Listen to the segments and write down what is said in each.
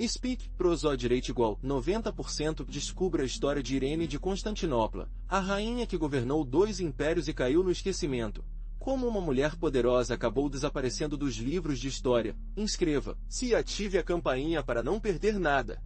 Speak, prosodireito igual 90%. Descubra a história de Irene de Constantinopla, a rainha que governou 2 impérios e caiu no esquecimento. Como uma mulher poderosa acabou desaparecendo dos livros de história. Inscreva-se e ative a campainha para não perder nada.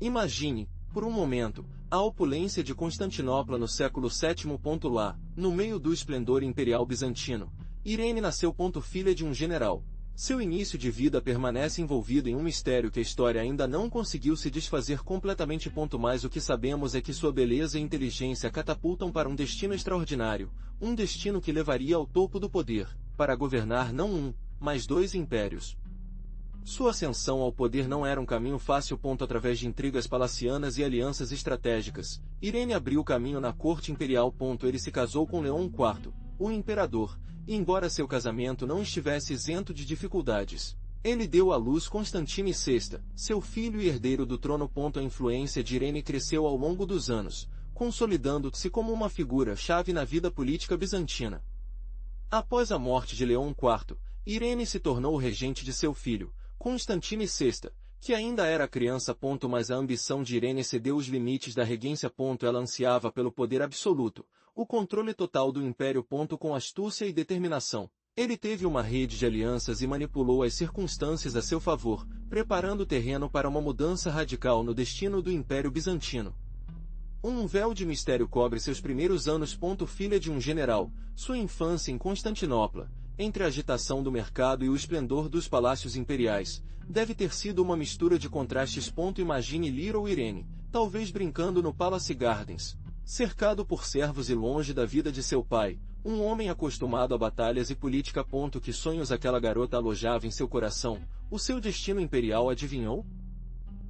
Imagine, por um momento, a opulência de Constantinopla no século VII. Lá, no meio do esplendor imperial bizantino, Irene nasceu. Filha de um general. Seu início de vida permanece envolvido em um mistério que a história ainda não conseguiu se desfazer completamente. Mas o que sabemos é que sua beleza e inteligência catapultam para um destino extraordinário, um destino que levaria ao topo do poder, para governar não um, mas 2 impérios. Sua ascensão ao poder não era um caminho fácil. Através de intrigas palacianas e alianças estratégicas, Irene abriu caminho na corte imperial. Ele se casou com Leão IV, o imperador, e embora seu casamento não estivesse isento de dificuldades, ele deu à luz Constantine VI, seu filho e herdeiro do trono. A influência de Irene cresceu ao longo dos anos, consolidando-se como uma figura-chave na vida política bizantina. Após a morte de Leão IV, Irene se tornou regente de seu filho, Constantine VI, que ainda era criança. Mas a ambição de Irene excedeu os limites da regência. Ela ansiava pelo poder absoluto, o controle total do império. Com astúcia e determinação, ele teve uma rede de alianças e manipulou as circunstâncias a seu favor, preparando o terreno para uma mudança radical no destino do Império Bizantino. Um véu de mistério cobre seus primeiros anos. Filha de um general, sua infância em Constantinopla, entre a agitação do mercado e o esplendor dos palácios imperiais, deve ter sido uma mistura de contrastes. Imagine Little Irene, talvez brincando no Palace Gardens, cercado por servos e longe da vida de seu pai, um homem acostumado a batalhas e política. Que sonhos aquela garota alojava em seu coração? O seu destino imperial adivinhou?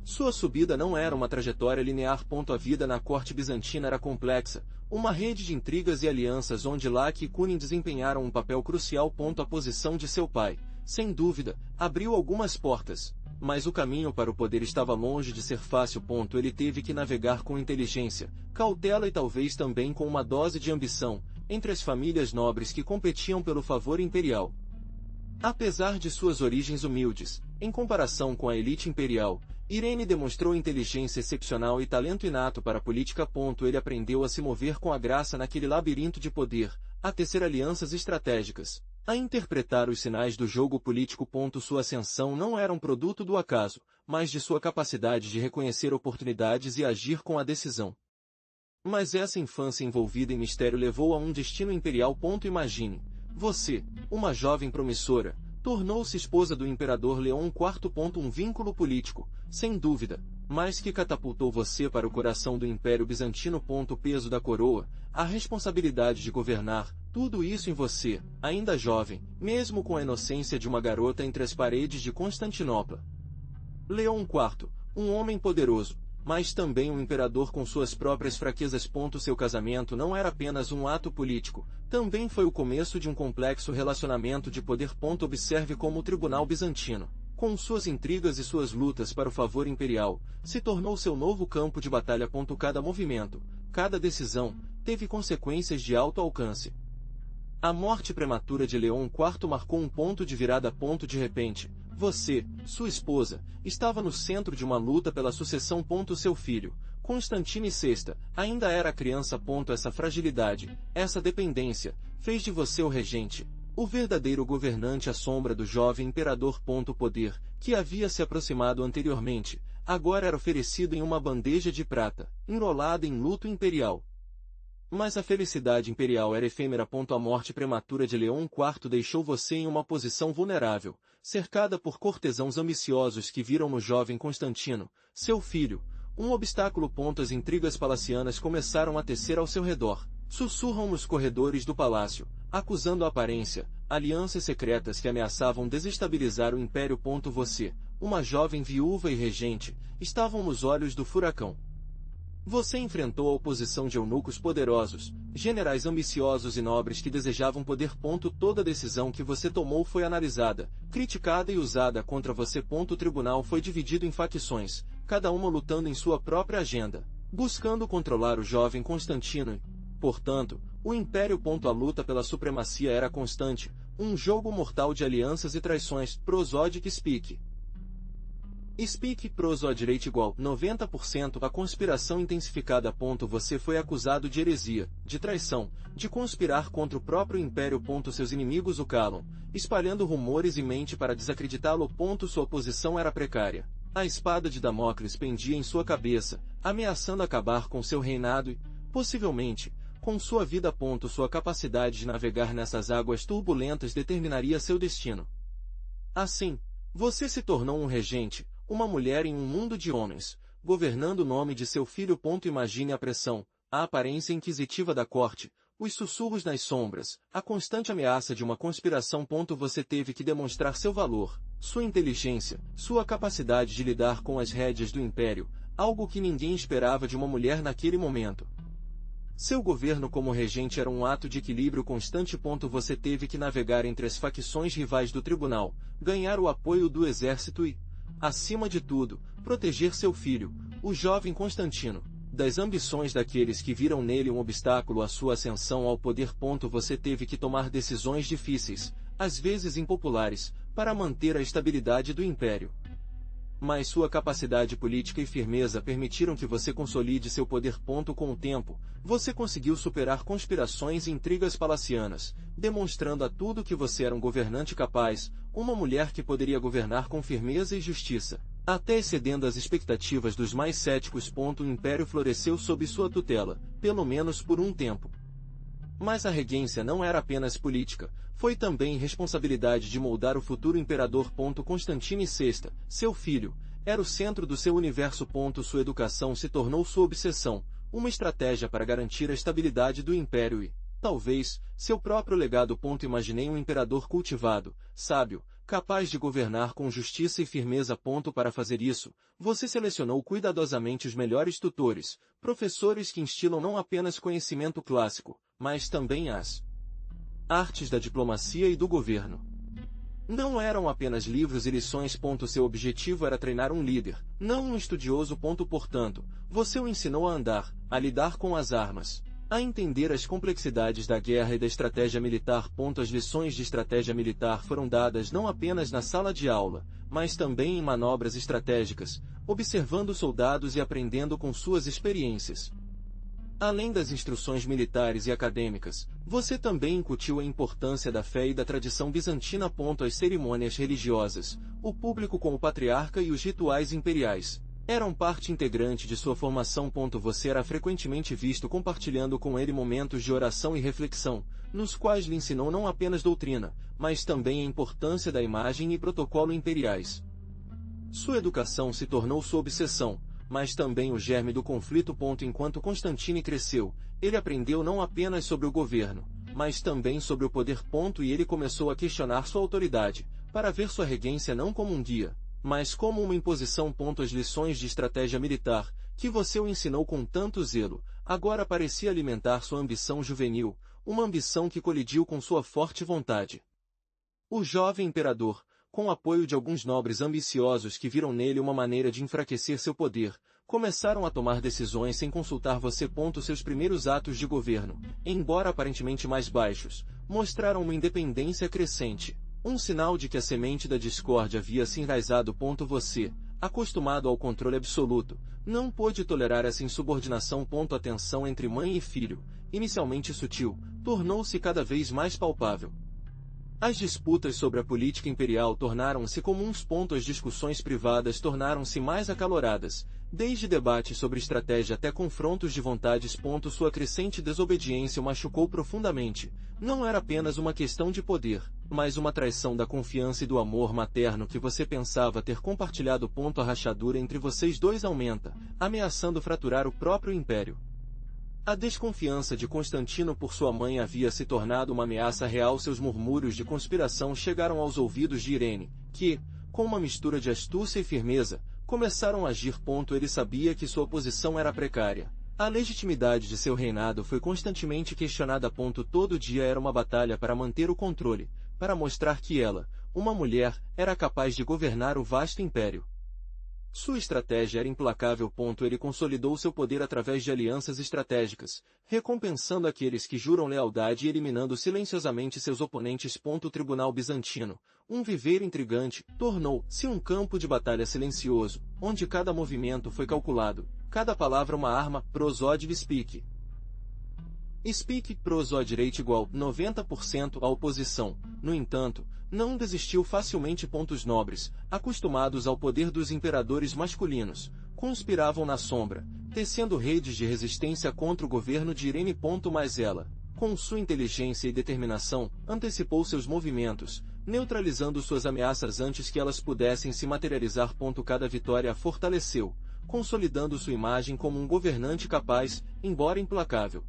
Sua subida não era uma trajetória linear. A vida na corte bizantina era complexa, uma rede de intrigas e alianças onde Lacke e Kunin desempenharam um papel crucial. A posição de seu pai, sem dúvida, abriu algumas portas, mas o caminho para o poder estava longe de ser fácil. Ele teve que navegar com inteligência, cautela e talvez também com uma dose de ambição, entre as famílias nobres que competiam pelo favor imperial. Apesar de suas origens humildes, em comparação com a elite imperial, Irene demonstrou inteligência excepcional e talento inato para a política. Ele aprendeu a se mover com a graça naquele labirinto de poder, a tecer alianças estratégicas, a interpretar os sinais do jogo político. Sua ascensão não era um produto do acaso, mas de sua capacidade de reconhecer oportunidades e agir com a decisão. Mas essa infância envolvida em mistério levou a um destino imperial. Imagine, você, uma jovem promissora, tornou-se esposa do imperador Leão IV. Um vínculo político, sem dúvida, mas que catapultou você para o coração do Império Bizantino. O peso da coroa, a responsabilidade de governar, tudo isso em você, ainda jovem, mesmo com a inocência de uma garota entre as paredes de Constantinopla. Leão IV, um homem poderoso, mas também um imperador com suas próprias fraquezas. Seu casamento não era apenas um ato político, também foi o começo de um complexo relacionamento de poder. Observe como o tribunal bizantino, com suas intrigas e suas lutas para o favor imperial, se tornou seu novo campo de batalha. Cada movimento, cada decisão, teve consequências de alto alcance. A morte prematura de Leão IV marcou um ponto de virada. De repente, você, sua esposa, estava no centro de uma luta pela sucessão. Seu filho, Constantine VI, ainda era criança. Essa fragilidade, essa dependência, fez de você o regente, o verdadeiro governante à sombra do jovem imperador. O poder, que havia se aproximado anteriormente, agora era oferecido em uma bandeja de prata, enrolada em luto imperial. Mas a felicidade imperial era efêmera. A morte prematura de Leão IV deixou você em uma posição vulnerável, cercada por cortesãos ambiciosos que viram no jovem Constantino, seu filho, um obstáculo. As intrigas palacianas começaram a tecer ao seu redor, sussurram nos corredores do palácio, acusando a aparência, alianças secretas que ameaçavam desestabilizar o império. Você, uma jovem viúva e regente, estavam nos olhos do furacão. Você enfrentou a oposição de eunucos poderosos, generais ambiciosos e nobres que desejavam poder. Toda decisão que você tomou foi analisada, criticada e usada contra você. O tribunal foi dividido em facções, cada uma lutando em sua própria agenda, buscando controlar o jovem Constantino e, portanto, o império. A luta pela supremacia era constante, um jogo mortal de alianças e traições. Prosodic Speak. Speak proso à direita igual 90% a conspiração intensificada. Você foi acusado de heresia, de traição, de conspirar contra o próprio império. Seus inimigos o calam, espalhando rumores e mente para desacreditá-lo. Sua posição era precária. A espada de Damocles pendia em sua cabeça, ameaçando acabar com seu reinado e, possivelmente, com sua vida. Sua capacidade de navegar nessas águas turbulentas determinaria seu destino. Assim, você se tornou um regente, uma mulher em um mundo de homens, governando o nome de seu filho. Imagine a pressão, a aparência inquisitiva da corte, os sussurros nas sombras, a constante ameaça de uma conspiração. Você teve que demonstrar seu valor, sua inteligência, sua capacidade de lidar com as rédeas do império, algo que ninguém esperava de uma mulher naquele momento. Seu governo como regente era um ato de equilíbrio constante. Você teve que navegar entre as facções rivais do tribunal, ganhar o apoio do exército e, acima de tudo, proteger seu filho, o jovem Constantino, das ambições daqueles que viram nele um obstáculo à sua ascensão ao poder. Você teve que tomar decisões difíceis, às vezes impopulares, para manter a estabilidade do império. Mas sua capacidade política e firmeza permitiram que você consolide seu poder. Com o tempo, você conseguiu superar conspirações e intrigas palacianas, demonstrando a tudo que você era um governante capaz, uma mulher que poderia governar com firmeza e justiça, até excedendo as expectativas dos mais céticos. O império floresceu sob sua tutela, pelo menos por um tempo. Mas a regência não era apenas política, foi também responsabilidade de moldar o futuro imperador. Constantino VI, seu filho, era o centro do seu universo. Sua educação se tornou sua obsessão, uma estratégia para garantir a estabilidade do império e, talvez, seu próprio legado. Imaginei um imperador cultivado, sábio, capaz de governar com justiça e firmeza. Para fazer isso, você selecionou cuidadosamente os melhores tutores, professores que instilam não apenas conhecimento clássico, mas também as artes da diplomacia e do governo. Não eram apenas livros e lições. Seu objetivo era treinar um líder, não um estudioso. Portanto, você o ensinou a andar, a lidar com as armas, a entender as complexidades da guerra e da estratégia militar. As lições de estratégia militar foram dadas não apenas na sala de aula, mas também em manobras estratégicas, observando soldados e aprendendo com suas experiências. Além das instruções militares e acadêmicas, você também incutiu a importância da fé e da tradição bizantina. As cerimônias religiosas, o público com o patriarca e os rituais imperiais eram parte integrante de sua formação. Você era frequentemente visto compartilhando com ele momentos de oração e reflexão, nos quais lhe ensinou não apenas doutrina, mas também a importância da imagem e protocolo imperiais. Sua educação se tornou sua obsessão, mas também o germe do conflito. Enquanto Constantino cresceu, ele aprendeu não apenas sobre o governo, mas também sobre o poder. E ele começou a questionar sua autoridade, para ver sua regência não como um guia, mas como uma imposição. As lições de estratégia militar, que você o ensinou com tanto zelo, agora parecia alimentar sua ambição juvenil, uma ambição que colidiu com sua forte vontade. O jovem imperador, com o apoio de alguns nobres ambiciosos que viram nele uma maneira de enfraquecer seu poder, começaram a tomar decisões sem consultar você. Seus primeiros atos de governo, embora aparentemente mais baixos, mostraram uma independência crescente, um sinal de que a semente da discórdia havia se enraizado. Você, acostumado ao controle absoluto, não pôde tolerar essa insubordinação. A tensão entre mãe e filho, inicialmente sutil, tornou-se cada vez mais palpável. As disputas sobre a política imperial tornaram-se comuns. As discussões privadas tornaram-se mais acaloradas, desde debates sobre estratégia até confrontos de vontades. Sua crescente desobediência o machucou profundamente. Não era apenas uma questão de poder, mas uma traição da confiança e do amor materno que você pensava ter compartilhado. A rachadura entre vocês dois aumenta, ameaçando fraturar o próprio império. A desconfiança de Constantino por sua mãe havia se tornado uma ameaça real. Seus murmúrios de conspiração chegaram aos ouvidos de Irene, que, com uma mistura de astúcia e firmeza, começaram a agir. Ele sabia que sua posição era precária. A legitimidade de seu reinado foi constantemente questionada. Todo dia era uma batalha para manter o controle, para mostrar que ela, uma mulher, era capaz de governar o vasto império. Sua estratégia era implacável. Ele consolidou seu poder através de alianças estratégicas, recompensando aqueles que juram lealdade e eliminando silenciosamente seus oponentes. O tribunal bizantino, um viveiro intrigante, tornou-se um campo de batalha silencioso, onde cada movimento foi calculado, cada palavra uma arma. Prosódive speak. Speak prosódive rate igual 90%. A oposição, no entanto, não desistiu facilmente. Os nobres, acostumados ao poder dos imperadores masculinos, conspiravam na sombra, tecendo redes de resistência contra o governo de Irene. Mas ela, com sua inteligência e determinação, antecipou seus movimentos, neutralizando suas ameaças antes que elas pudessem se materializar. Cada vitória a fortaleceu, consolidando sua imagem como um governante capaz, embora implacável.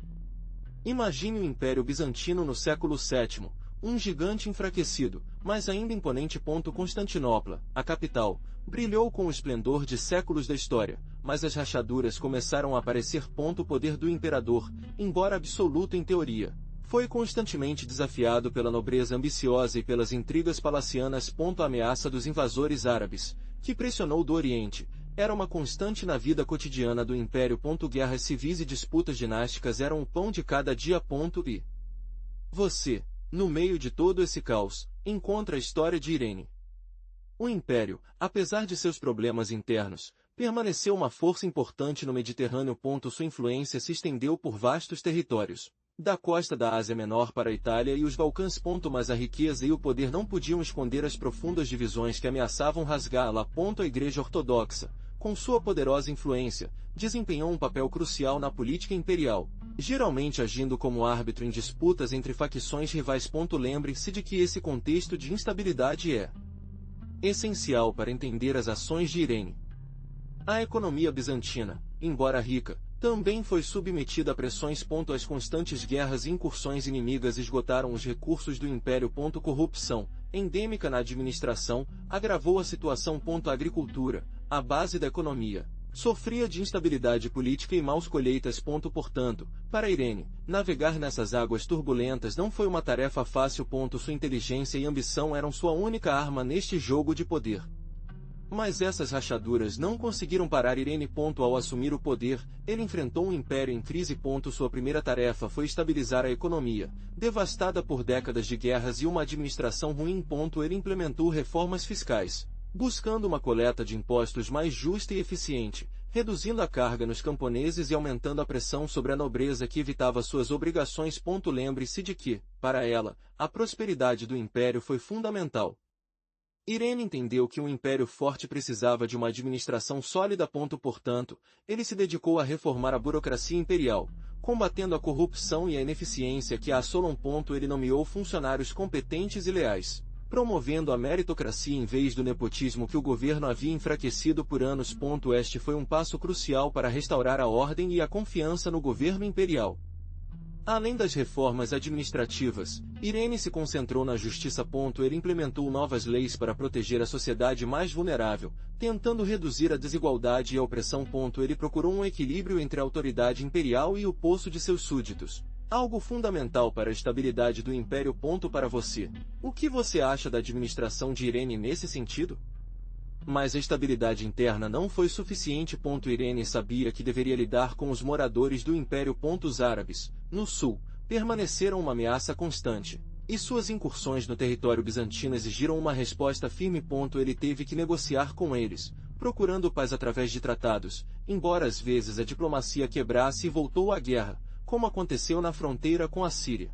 Imagine o Império Bizantino no século VII, um gigante enfraquecido, mas ainda imponente. Constantinopla, a capital, brilhou com o esplendor de séculos da história, mas as rachaduras começaram a aparecer. O poder do imperador, embora absoluto em teoria, foi constantemente desafiado pela nobreza ambiciosa e pelas intrigas palacianas. A ameaça dos invasores árabes, que pressionou do Oriente, era uma constante na vida cotidiana do Império. Guerras civis e disputas dinásticas eram o pão de cada dia. E você, no meio de todo esse caos, encontra a história de Irene. O Império, apesar de seus problemas internos, permaneceu uma força importante no Mediterrâneo. Sua influência se estendeu por vastos territórios, da costa da Ásia Menor para a Itália e os Balcãs. Mas a riqueza e o poder não podiam esconder as profundas divisões que ameaçavam rasgá-la. A Igreja Ortodoxa, com sua poderosa influência, desempenhou um papel crucial na política imperial, geralmente agindo como árbitro em disputas entre facções rivais. Lembre-se de que esse contexto de instabilidade é essencial para entender as ações de Irene. A economia bizantina, embora rica, também foi submetida a pressões. As constantes guerras e incursões inimigas esgotaram os recursos do Império. Corrupção, endêmica na administração, agravou a situação. A agricultura, a base da economia, sofria de instabilidade política e maus colheitas. Portanto, para Irene, navegar nessas águas turbulentas não foi uma tarefa fácil. Sua inteligência e ambição eram sua única arma neste jogo de poder. Mas essas rachaduras não conseguiram parar Irene. Ao assumir o poder, ele enfrentou um império em crise. Sua primeira tarefa foi estabilizar a economia, devastada por décadas de guerras e uma administração ruim. Ele implementou reformas fiscais, buscando uma coleta de impostos mais justa e eficiente, reduzindo a carga nos camponeses e aumentando a pressão sobre a nobreza que evitava suas obrigações. Lembre-se de que, para ela, a prosperidade do império foi fundamental. Irene entendeu que um império forte precisava de uma administração sólida. Portanto, ele se dedicou a reformar a burocracia imperial, combatendo a corrupção e a ineficiência que a assolam. Ele nomeou funcionários competentes e leais, promovendo a meritocracia em vez do nepotismo que o governo havia enfraquecido por anos. Este foi um passo crucial para restaurar a ordem e a confiança no governo imperial. Além das reformas administrativas, Irene se concentrou na justiça. Ele implementou novas leis para proteger a sociedade mais vulnerável, tentando reduzir a desigualdade e a opressão. Ele procurou um equilíbrio entre a autoridade imperial e o poço de seus súditos, algo fundamental para a estabilidade do império. Para você, o que você acha da administração de Irene nesse sentido? Mas a estabilidade interna não foi suficiente. Irene sabia que deveria lidar com os moradores do Império. Os árabes, no sul, permaneceram uma ameaça constante, e suas incursões no território bizantino exigiram uma resposta firme. Ele teve que negociar com eles, procurando paz através de tratados, embora às vezes a diplomacia quebrasse e voltou à guerra, como aconteceu na fronteira com a Síria.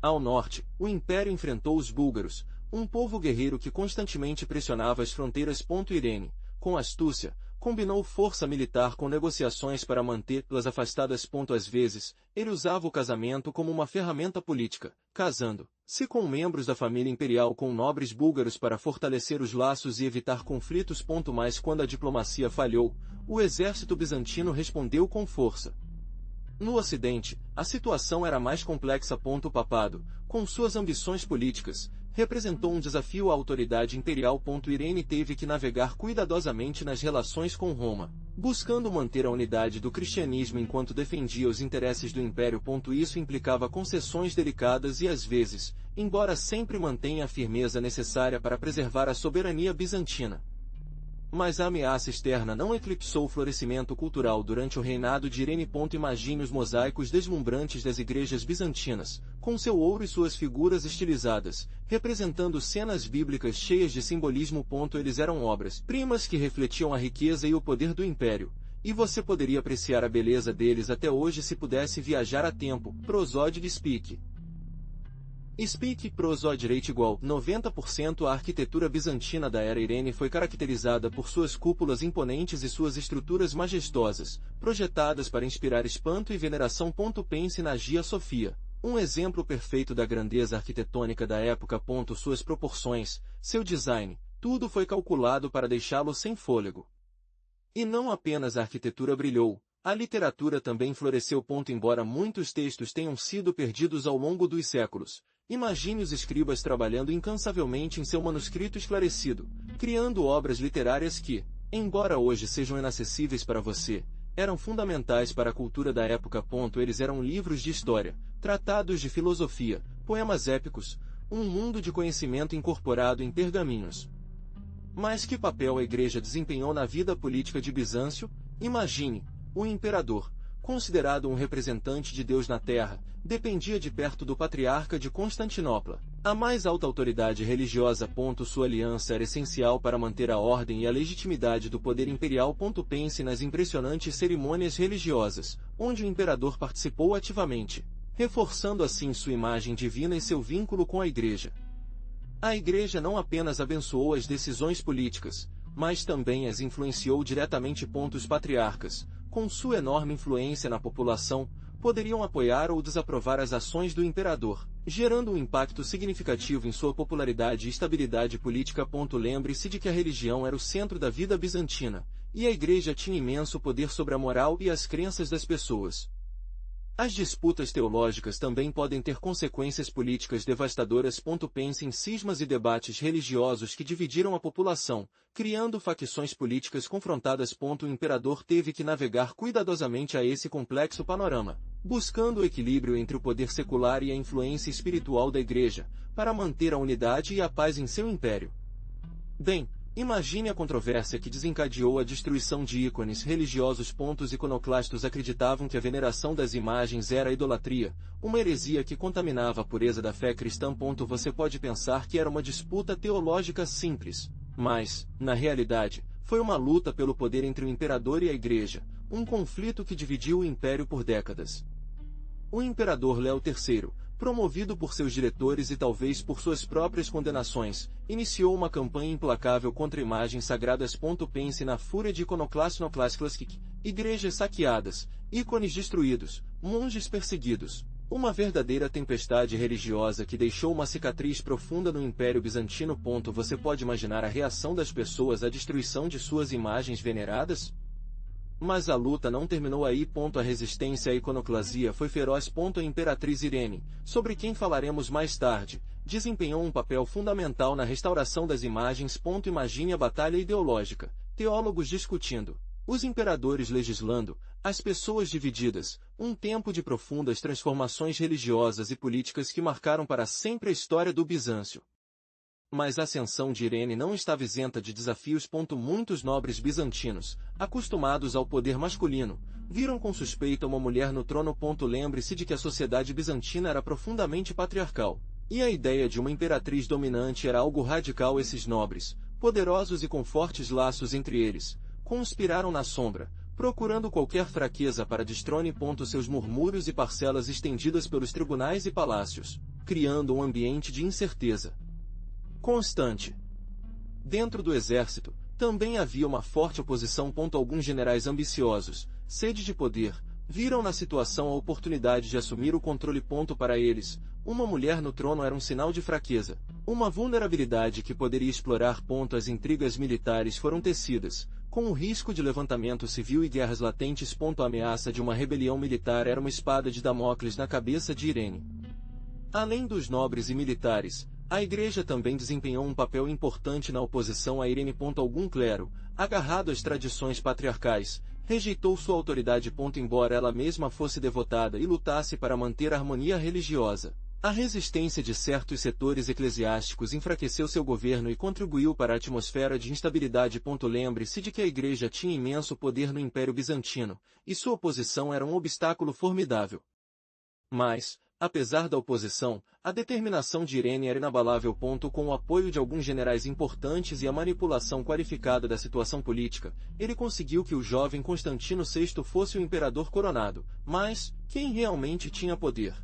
Ao norte, o Império enfrentou os búlgaros, um povo guerreiro que constantemente pressionava as fronteiras. Irene, com astúcia, combinou força militar com negociações para mantê-las afastadas. Às vezes, ele usava o casamento como uma ferramenta política, casando-se com membros da família imperial com nobres búlgaros para fortalecer os laços e evitar conflitos. Mas quando a diplomacia falhou, o exército bizantino respondeu com força. No Ocidente, a situação era mais complexa. O papado, com suas ambições políticas, representou um desafio à autoridade imperial. Irene teve que navegar cuidadosamente nas relações com Roma, buscando manter a unidade do cristianismo enquanto defendia os interesses do império. Isso implicava concessões delicadas e às vezes, embora sempre mantenha a firmeza necessária para preservar a soberania bizantina. Mas a ameaça externa não eclipsou o florescimento cultural durante o reinado de Irene. Imagine os mosaicos deslumbrantes das igrejas bizantinas, com seu ouro e suas figuras estilizadas, representando cenas bíblicas cheias de simbolismo. Eles eram obras-primas que refletiam a riqueza e o poder do império, e você poderia apreciar a beleza deles até hoje se pudesse viajar a tempo. Prosódio de Speak. Speak Prosódio = 90%. A arquitetura bizantina da era Irene foi caracterizada por suas cúpulas imponentes e suas estruturas majestosas, projetadas para inspirar espanto e veneração. Pense na Hagia Sofia, um exemplo perfeito da grandeza arquitetônica da época. Suas proporções, seu design, tudo foi calculado para deixá-lo sem fôlego. E não apenas a arquitetura brilhou, a literatura também floresceu. Embora muitos textos tenham sido perdidos ao longo dos séculos, imagine os escribas trabalhando incansavelmente em seu manuscrito esclarecido, criando obras literárias que, embora hoje sejam inacessíveis para você, eram fundamentais para a cultura da época. Eles eram livros de história, tratados de filosofia, poemas épicos, um mundo de conhecimento incorporado em pergaminhos. Mas que papel a Igreja desempenhou na vida política de Bizâncio? Imagine, o imperador, considerado um representante de Deus na Terra, dependia de perto do patriarca de Constantinopla, a mais alta autoridade religiosa. Sua aliança era essencial para manter a ordem e a legitimidade do poder imperial. Pense nas impressionantes cerimônias religiosas, onde o imperador participou ativamente, reforçando assim sua imagem divina e seu vínculo com a Igreja. A Igreja não apenas abençoou as decisões políticas, mas também as influenciou diretamente. Os patriarcas, com sua enorme influência na população, poderiam apoiar ou desaprovar as ações do imperador, gerando um impacto significativo em sua popularidade e estabilidade política. Lembre-se de que a religião era o centro da vida bizantina, e a Igreja tinha imenso poder sobre a moral e as crenças das pessoas. As disputas teológicas também podem ter consequências políticas devastadoras. Pense em cismas e debates religiosos que dividiram a população, criando facções políticas confrontadas. O imperador teve que navegar cuidadosamente a esse complexo panorama, buscando o equilíbrio entre o poder secular e a influência espiritual da Igreja, para manter a unidade e a paz em seu império. Bem, imagine a controvérsia que desencadeou a destruição de ícones religiosos. Os iconoclastos acreditavam que a veneração das imagens era idolatria, uma heresia que contaminava a pureza da fé cristã. Você pode pensar que era uma disputa teológica simples, mas, na realidade, foi uma luta pelo poder entre o imperador e a Igreja, um conflito que dividiu o império por décadas. O imperador Léo III, promovido por seus diretores e talvez por suas próprias condenações, iniciou uma campanha implacável contra imagens sagradas. Pense na fúria de iconoclastic, igrejas saqueadas, ícones destruídos, monges perseguidos. Uma verdadeira tempestade religiosa que deixou uma cicatriz profunda no Império Bizantino. Você pode imaginar a reação das pessoas à destruição de suas imagens veneradas? Mas a luta não terminou aí. A resistência à iconoclasia foi feroz. A imperatriz Irene, sobre quem falaremos mais tarde, desempenhou um papel fundamental na restauração das imagens. Imagine a batalha ideológica, teólogos discutindo, os imperadores legislando, as pessoas divididas, um tempo de profundas transformações religiosas e políticas que marcaram para sempre a história do Bizâncio. Mas a ascensão de Irene não estava isenta de desafios. Muitos nobres bizantinos, acostumados ao poder masculino, viram com suspeita uma mulher no trono. Lembre-se de que a sociedade bizantina era profundamente patriarcal, e a ideia de uma imperatriz dominante era algo radical. Esses nobres, poderosos e com fortes laços entre eles, conspiraram na sombra, procurando qualquer fraqueza para destrone. Seus murmúrios e parcelas estendidas pelos tribunais e palácios, criando um ambiente de incerteza constante. Dentro do exército, também havia uma forte oposição. Alguns generais ambiciosos, sede de poder, viram na situação a oportunidade de assumir o controle. Para eles, uma mulher no trono era um sinal de fraqueza, uma vulnerabilidade que poderia explorar. As intrigas militares foram tecidas, com o risco de levantamento civil e guerras latentes. A ameaça de uma rebelião militar era uma espada de Damocles na cabeça de Irene. Além dos nobres e militares, a Igreja também desempenhou um papel importante na oposição a Irene. Algum clero, agarrado às tradições patriarcais, rejeitou sua autoridade. Embora ela mesma fosse devotada e lutasse para manter a harmonia religiosa, A resistência de certos setores eclesiásticos enfraqueceu seu governo e contribuiu para a atmosfera de instabilidade. Lembre-se de que a Igreja tinha imenso poder no Império Bizantino, e sua oposição era um obstáculo formidável. Mas, apesar da oposição, a determinação de Irene era inabalável. Com o apoio de alguns generais importantes e a manipulação qualificada da situação política, ele conseguiu que o jovem Constantino VI fosse o imperador coronado. Mas, quem realmente tinha poder?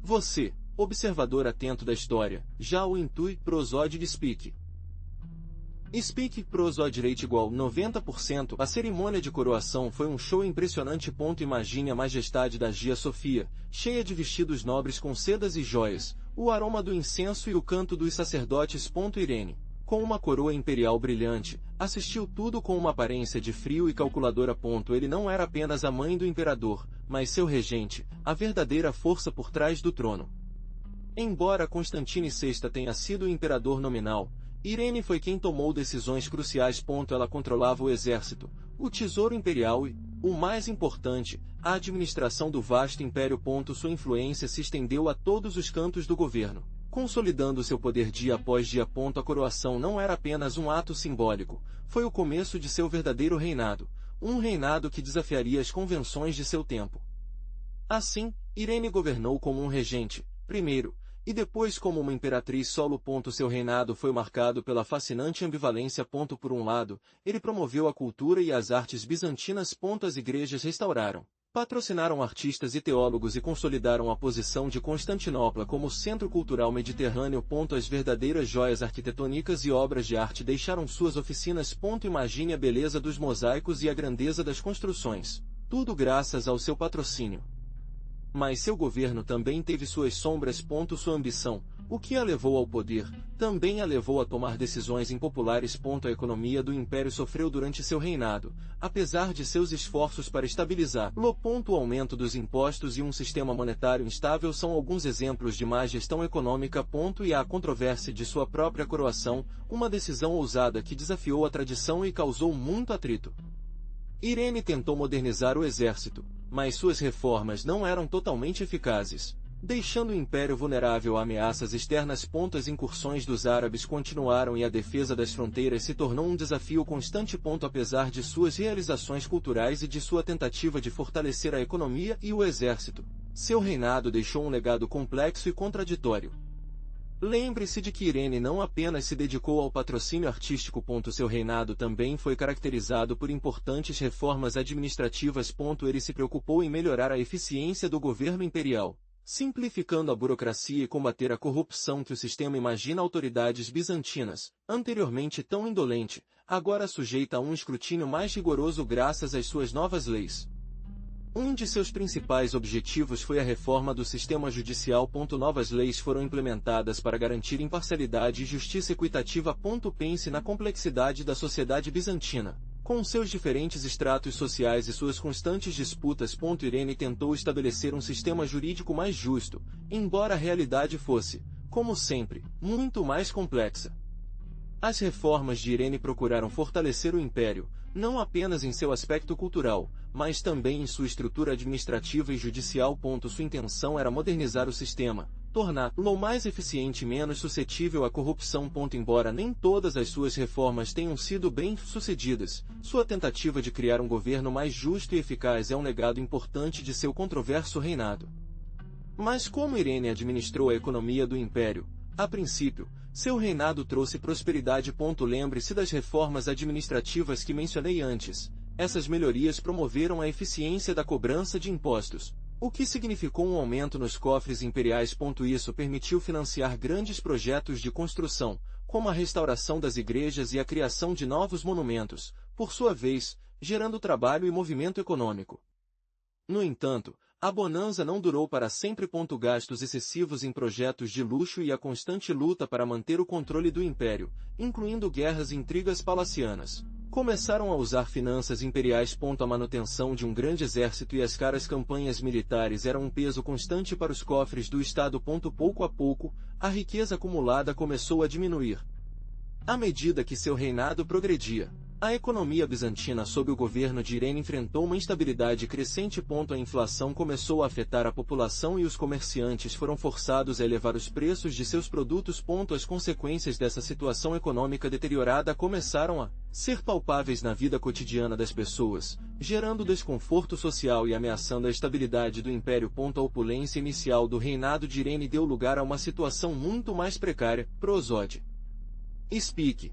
Você, observador atento da história, já o intui. Prosódio de Speak. Speak Prosódio rate igual 90%. A cerimônia de coroação foi um show impressionante. Imagine a majestade da Hagia Sofia, cheia de vestidos nobres com sedas e joias, o aroma do incenso e o canto dos sacerdotes. Irene, com uma coroa imperial brilhante, assistiu tudo com uma aparência de frio e calculadora. Ele não era apenas a mãe do imperador, mas seu regente, a verdadeira força por trás do trono. Embora Constantine VI tenha sido o imperador nominal, Irene foi quem tomou decisões cruciais. Ela controlava o exército, o tesouro imperial e, o mais importante, a administração do vasto império. Sua influência se estendeu a todos os cantos do governo, consolidando seu poder dia após dia. A coroação não era apenas um ato simbólico, foi o começo de seu verdadeiro reinado, um reinado que desafiaria as convenções de seu tempo. Assim, Irene governou como um regente, primeiro, e depois como uma imperatriz solo. Seu reinado foi marcado pela fascinante ambivalência. Por um lado, ele promoveu a cultura e as artes bizantinas. As igrejas restauraram, patrocinaram artistas e teólogos e consolidaram a posição de Constantinopla como centro cultural mediterrâneo. As verdadeiras joias arquitetônicas e obras de arte deixaram suas oficinas. Imagine a beleza dos mosaicos e a grandeza das construções, tudo graças ao seu patrocínio. Mas seu governo também teve suas sombras. Sua ambição, o que a levou ao poder, também a levou a tomar decisões impopulares. A economia do império sofreu durante seu reinado, apesar de seus esforços para estabilizá-lo. O aumento dos impostos e um sistema monetário instável são alguns exemplos de má gestão econômica. E a controvérsia de sua própria coroação, uma decisão ousada que desafiou a tradição e causou muito atrito. Irene tentou modernizar o exército, mas suas reformas não eram totalmente eficazes, deixando o império vulnerável a ameaças externas. As incursões dos árabes continuaram e a defesa das fronteiras se tornou um desafio constante. Apesar de suas realizações culturais e de sua tentativa de fortalecer a economia e o exército, seu reinado deixou um legado complexo e contraditório. Lembre-se de que Irene não apenas se dedicou ao patrocínio artístico. Seu reinado também foi caracterizado por importantes reformas administrativas. Ele se preocupou em melhorar a eficiência do governo imperial, simplificando a burocracia e combater a corrupção que o sistema imagina. Autoridades bizantinas, anteriormente tão indolente, agora sujeita a um escrutínio mais rigoroso graças às suas novas leis. Um de seus principais objetivos foi a reforma do sistema judicial. Novas leis foram implementadas para garantir imparcialidade e justiça equitativa. Pense na complexidade da sociedade bizantina, com seus diferentes estratos sociais e suas constantes disputas. Irene tentou estabelecer um sistema jurídico mais justo, embora a realidade fosse, como sempre, muito mais complexa. As reformas de Irene procuraram fortalecer o império, não apenas em seu aspecto cultural, mas também em sua estrutura administrativa e judicial. Sua intenção era modernizar o sistema, torná-lo mais eficiente e menos suscetível à corrupção. Embora nem todas as suas reformas tenham sido bem-sucedidas, sua tentativa de criar um governo mais justo e eficaz é um legado importante de seu controverso reinado. Mas como Irene administrou a economia do império? A princípio, seu reinado trouxe prosperidade. Lembre-se das reformas administrativas que mencionei antes. Essas melhorias promoveram a eficiência da cobrança de impostos, o que significou um aumento nos cofres imperiais. Isso permitiu financiar grandes projetos de construção, como a restauração das igrejas e a criação de novos monumentos, por sua vez, gerando trabalho e movimento econômico. No entanto, a bonança não durou para sempre. Gastos excessivos em projetos de luxo e a constante luta para manter o controle do império, incluindo guerras e intrigas palacianas, começaram a usar finanças imperiais. A manutenção de um grande exército e as caras campanhas militares eram um peso constante para os cofres do Estado. Pouco a pouco, a riqueza acumulada começou a diminuir. À medida que seu reinado progredia, A economia bizantina sob o governo de Irene enfrentou uma instabilidade crescente. A inflação começou a afetar a população e os comerciantes foram forçados a elevar os preços de seus produtos. As consequências dessa situação econômica deteriorada começaram a ser palpáveis na vida cotidiana das pessoas, gerando desconforto social e ameaçando a estabilidade do império. A opulência inicial do reinado de Irene deu lugar a uma situação muito mais precária. Prosode. Speak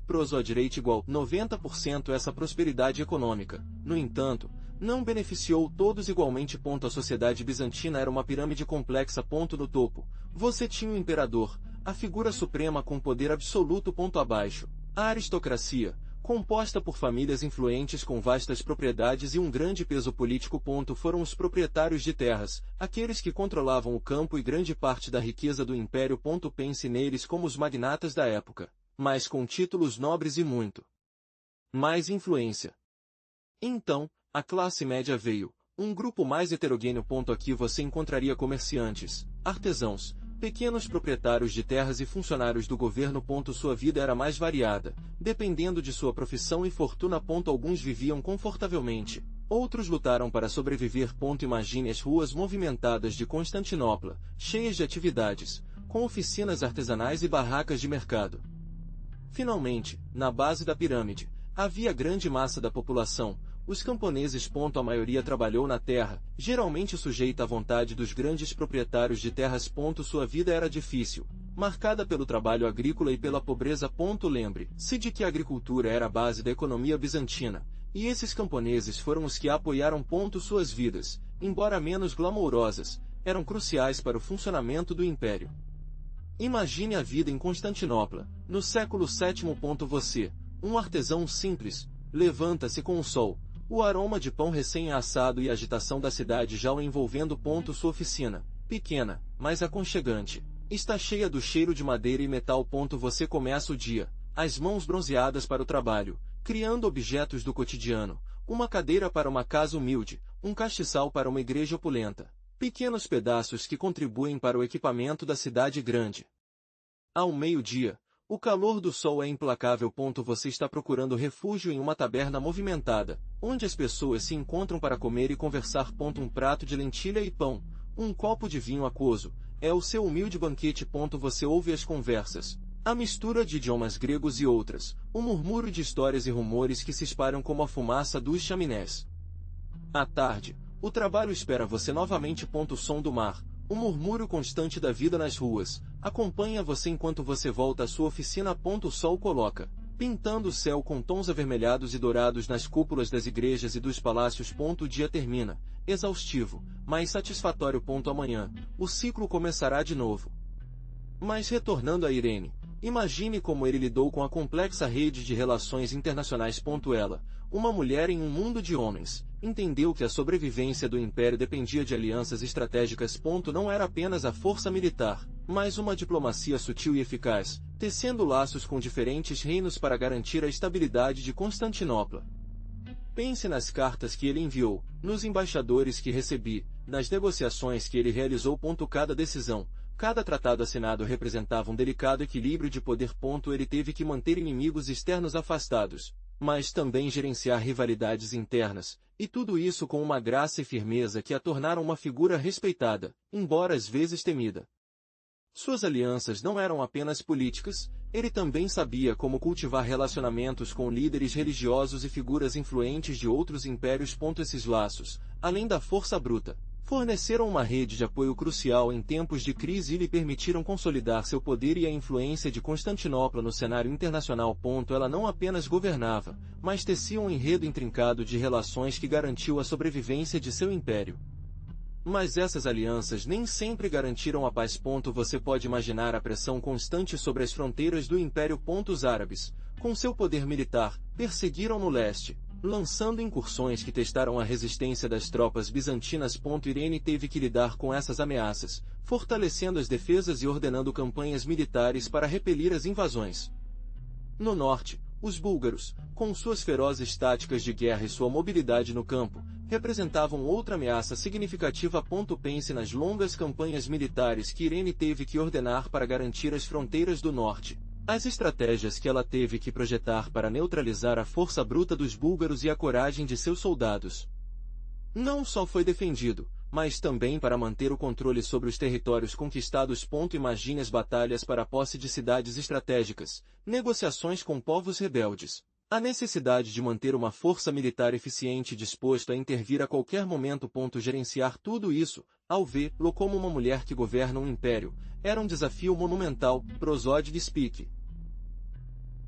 prosode rate igual 90%. Essa prosperidade econômica, no entanto, não beneficiou todos igualmente. A sociedade bizantina era uma pirâmide complexa. No topo, você tinha o imperador, a figura suprema com poder absoluto. Abaixo, a aristocracia, composta por famílias influentes com vastas propriedades e um grande peso político. Foram os proprietários de terras, aqueles que controlavam o campo e grande parte da riqueza do império. Pense neles como os magnatas da época, mas com títulos nobres e muito mais influência. Então, a classe média veio, um grupo mais heterogêneo. Aqui você encontraria comerciantes, artesãos, pequenos proprietários de terras e funcionários do governo. Sua vida era mais variada, dependendo de sua profissão e fortuna. Alguns viviam confortavelmente, outros lutaram para sobreviver. Imagine as ruas movimentadas de Constantinopla, cheias de atividades, com oficinas artesanais e barracas de mercado. Finalmente, na base da pirâmide, havia grande massa da população, os camponeses. A maioria trabalhou na terra, geralmente sujeita à vontade dos grandes proprietários de terras. Sua vida era difícil, marcada pelo trabalho agrícola e pela pobreza. Lembre-se de que a agricultura era a base da economia bizantina, e esses camponeses foram os que a apoiaram. Suas vidas, embora menos glamourosas, eram cruciais para o funcionamento do império. Imagine a vida em Constantinopla, no século VII. Você, um artesão simples, levanta-se com o sol, o aroma de pão recém-assado e a agitação da cidade já o envolvendo. Sua oficina, pequena, mas aconchegante, está cheia do cheiro de madeira e metal. Você começa o dia, as mãos bronzeadas para o trabalho, criando objetos do cotidiano, uma cadeira para uma casa humilde, um castiçal para uma igreja opulenta. Pequenos pedaços que contribuem para o equipamento da cidade grande. Ao meio-dia, o calor do sol é implacável. Você está procurando refúgio em uma taberna movimentada, onde as pessoas se encontram para comer e conversar. Um prato de lentilha e pão, um copo de vinho aquoso, é o seu humilde banquete. Você ouve as conversas, a mistura de idiomas gregos e outras, o murmúrio de histórias e rumores que se espalham como a fumaça dos chaminés. À tarde, o trabalho espera você novamente. O som do mar, o murmúrio constante da vida nas ruas, acompanha você enquanto você volta à sua oficina. O sol coloca, pintando o céu com tons avermelhados e dourados nas cúpulas das igrejas e dos palácios. O dia termina, exaustivo, mas satisfatório. Amanhã, o ciclo começará de novo. Mas retornando a Irene, imagine como ele lidou com a complexa rede de relações internacionais. Ela, uma mulher em um mundo de homens, entendeu que a sobrevivência do império dependia de alianças estratégicas. Não era apenas a força militar, mas uma diplomacia sutil e eficaz, tecendo laços com diferentes reinos para garantir a estabilidade de Constantinopla. Pense nas cartas que ele enviou, nos embaixadores que recebi, nas negociações que ele realizou. Cada decisão, cada tratado assinado representava um delicado equilíbrio de poder. Ele teve que manter inimigos externos afastados, mas também gerenciar rivalidades internas, e tudo isso com uma graça e firmeza que a tornaram uma figura respeitada, embora às vezes temida. Suas alianças não eram apenas políticas, ele também sabia como cultivar relacionamentos com líderes religiosos e figuras influentes de outros impérios. Esses laços, além da força bruta, forneceram uma rede de apoio crucial em tempos de crise e lhe permitiram consolidar seu poder e a influência de Constantinopla no cenário internacional. Ela não apenas governava, mas tecia um enredo intrincado de relações que garantiu a sobrevivência de seu império. Mas essas alianças nem sempre garantiram a paz. Você pode imaginar a pressão constante sobre as fronteiras do Império. Os árabes, com seu poder militar, perseguiram no leste, lançando incursões que testaram a resistência das tropas bizantinas. Irene teve que lidar com essas ameaças, fortalecendo as defesas e ordenando campanhas militares para repelir as invasões. No norte, os búlgaros, com suas ferozes táticas de guerra e sua mobilidade no campo, representavam outra ameaça significativa. Pense nas longas campanhas militares que Irene teve que ordenar para garantir as fronteiras do norte. As estratégias que ela teve que projetar para neutralizar a força bruta dos búlgaros e a coragem de seus soldados. Não só foi defendido, mas também para manter o controle sobre os territórios conquistados. Imagine as batalhas para a posse de cidades estratégicas, negociações com povos rebeldes. A necessidade de manter uma força militar eficiente disposto a intervir a qualquer momento. Gerenciar tudo isso, ao vê-lo como uma mulher que governa um império, era um desafio monumental. Prosódia Speak.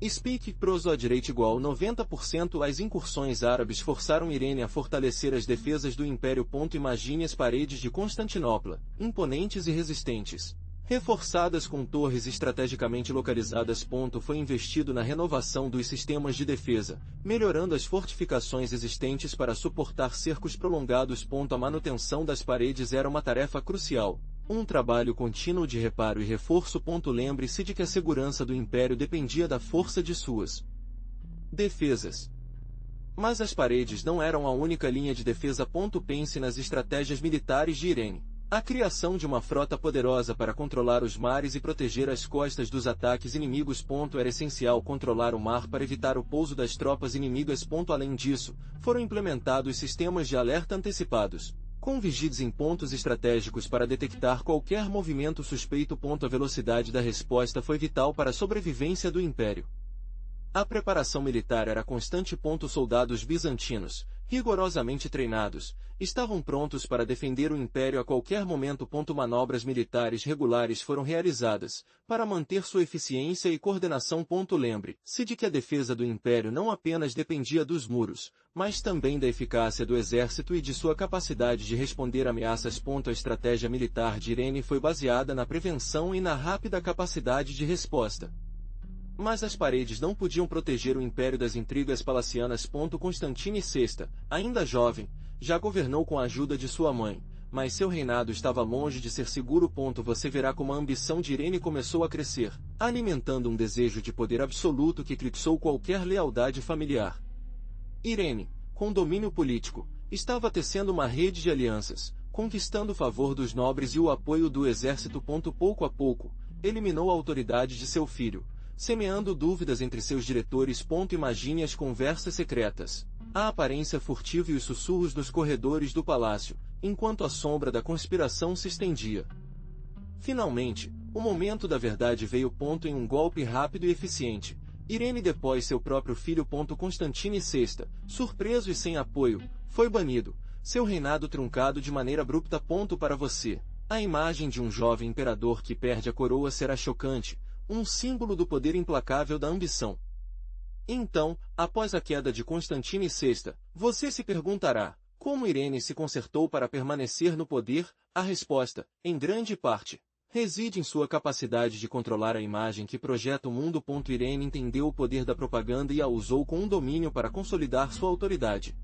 Speak Prosódia rate igual 90%. As incursões árabes forçaram Irene a fortalecer as defesas do império. Imagine as paredes de Constantinopla, imponentes e resistentes, reforçadas com torres estrategicamente localizadas. Foi investido na renovação dos sistemas de defesa, melhorando as fortificações existentes para suportar cercos prolongados. A manutenção das paredes era uma tarefa crucial. Um trabalho contínuo de reparo e reforço. Lembre-se de que a segurança do império dependia da força de suas defesas. Mas as paredes não eram a única linha de defesa. Pense nas estratégias militares de Irene. A criação de uma frota poderosa para controlar os mares e proteger as costas dos ataques inimigos. Era essencial controlar o mar para evitar o pouso das tropas inimigas. Além disso, foram implementados sistemas de alerta antecipados, com vigias em pontos estratégicos para detectar qualquer movimento suspeito. A velocidade da resposta foi vital para a sobrevivência do império. A preparação militar era constante. Soldados bizantinos, rigorosamente treinados, estavam prontos para defender o império a qualquer momento. Manobras militares regulares foram realizadas, para manter sua eficiência e coordenação. Lembre-se de que a defesa do império não apenas dependia dos muros, mas também da eficácia do exército e de sua capacidade de responder a ameaças. A estratégia militar de Irene foi baseada na prevenção e na rápida capacidade de resposta. Mas as paredes não podiam proteger o império das intrigas palacianas. Constantine VI, ainda jovem, já governou com a ajuda de sua mãe, mas seu reinado estava longe de ser seguro. Você verá como a ambição de Irene começou a crescer, alimentando um desejo de poder absoluto que eclipsou qualquer lealdade familiar. Irene, com domínio político, estava tecendo uma rede de alianças, conquistando o favor dos nobres e o apoio do exército. Pouco a pouco, eliminou a autoridade de seu filho, semeando dúvidas entre seus diretores. Imagine as conversas secretas, a aparência furtiva e os sussurros nos corredores do palácio, enquanto a sombra da conspiração se estendia. Finalmente, o momento da verdade veio. Em um golpe rápido e eficiente, Irene depôs seu próprio filho. Constantine VI, surpreso e sem apoio, foi banido, seu reinado truncado de maneira abrupta. Para você, a imagem de um jovem imperador que perde a coroa será chocante, um símbolo do poder implacável da ambição. Então, após a queda de Constantine VI, você se perguntará, como Irene se consertou para permanecer no poder? A resposta, em grande parte, reside em sua capacidade de controlar a imagem que projeta o mundo. Irene entendeu o poder da propaganda e a usou com um domínio para consolidar sua autoridade.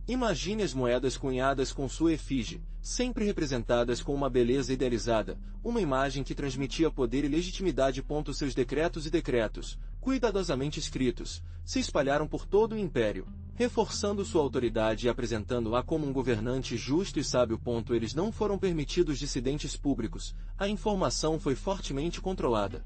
Imagine as moedas cunhadas com sua efígie, sempre representadas com uma beleza idealizada, uma imagem que transmitia poder e legitimidade. Seus decretos, cuidadosamente escritos, se espalharam por todo o império, reforçando sua autoridade e apresentando-a como um governante justo e sábio. Eles não foram permitidos dissidentes públicos, a informação foi fortemente controlada.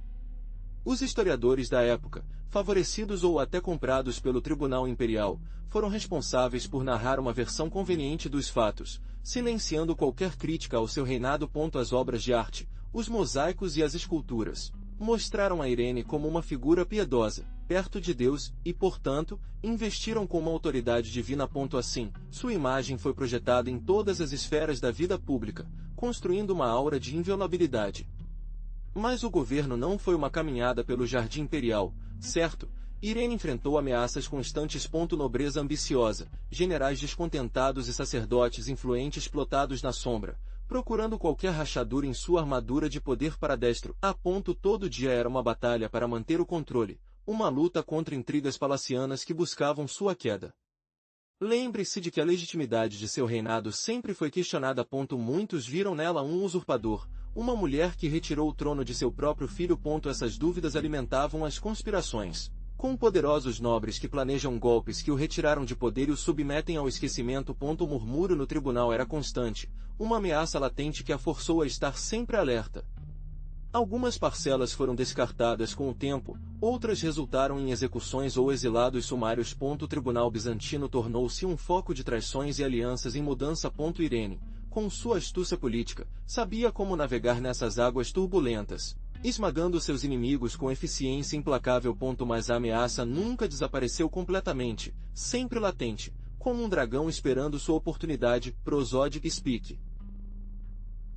Os historiadores da época, favorecidos ou até comprados pelo Tribunal Imperial, foram responsáveis por narrar uma versão conveniente dos fatos, silenciando qualquer crítica ao seu reinado. As obras de arte, os mosaicos e as esculturas, mostraram a Irene como uma figura piedosa, perto de Deus, e, portanto, investiram com uma autoridade divina. Assim, sua imagem foi projetada em todas as esferas da vida pública, construindo uma aura de inviolabilidade. Mas o governo não foi uma caminhada pelo jardim imperial, certo? Irene enfrentou ameaças constantes. Nobreza ambiciosa, generais descontentados e sacerdotes influentes plotados na sombra, procurando qualquer rachadura em sua armadura de poder para destro. Todo dia era uma batalha para manter o controle, uma luta contra intrigas palacianas que buscavam sua queda. Lembre-se de que a legitimidade de seu reinado sempre foi questionada. Muitos viram nela um usurpador, uma mulher que retirou o trono de seu próprio filho. Essas dúvidas alimentavam as conspirações, com poderosos nobres que planejam golpes que o retiraram de poder e o submetem ao esquecimento. O murmúrio no tribunal era constante, uma ameaça latente que a forçou a estar sempre alerta. Algumas parcelas foram descartadas com o tempo, outras resultaram em execuções ou exilados sumários. O tribunal bizantino tornou-se um foco de traições e alianças em mudança. Irene, com sua astúcia política, sabia como navegar nessas águas turbulentas, esmagando seus inimigos com eficiência implacável. Mas a ameaça nunca desapareceu completamente, sempre latente, como um dragão esperando sua oportunidade. Prosódio Speak.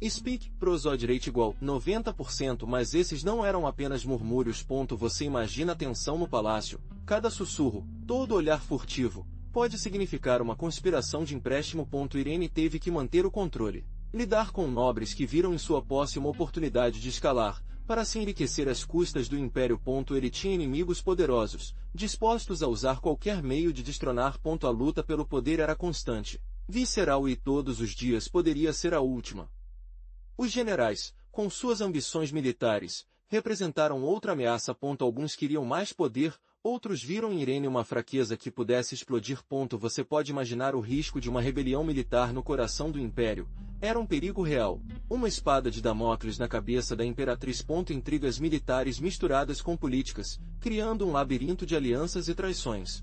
Speak, prosódio rate igual 90%, mas esses não eram apenas murmúrios. Você imagina a tensão no palácio, cada sussurro, todo olhar furtivo, pode significar uma conspiração de empréstimo. Irene teve que manter o controle, lidar com nobres que viram em sua posse uma oportunidade de escalar, para se enriquecer às custas do império. Ele tinha inimigos poderosos, dispostos a usar qualquer meio de destronar. A luta pelo poder era constante, visceral e todos os dias poderia ser a última. Os generais, com suas ambições militares, representaram outra ameaça. Alguns queriam mais poder, outros viram em Irene uma fraqueza que pudesse explodir. Você pode imaginar o risco de uma rebelião militar no coração do império. Era um perigo real, uma espada de Damocles na cabeça da imperatriz. Intrigas militares misturadas com políticas, criando um labirinto de alianças e traições.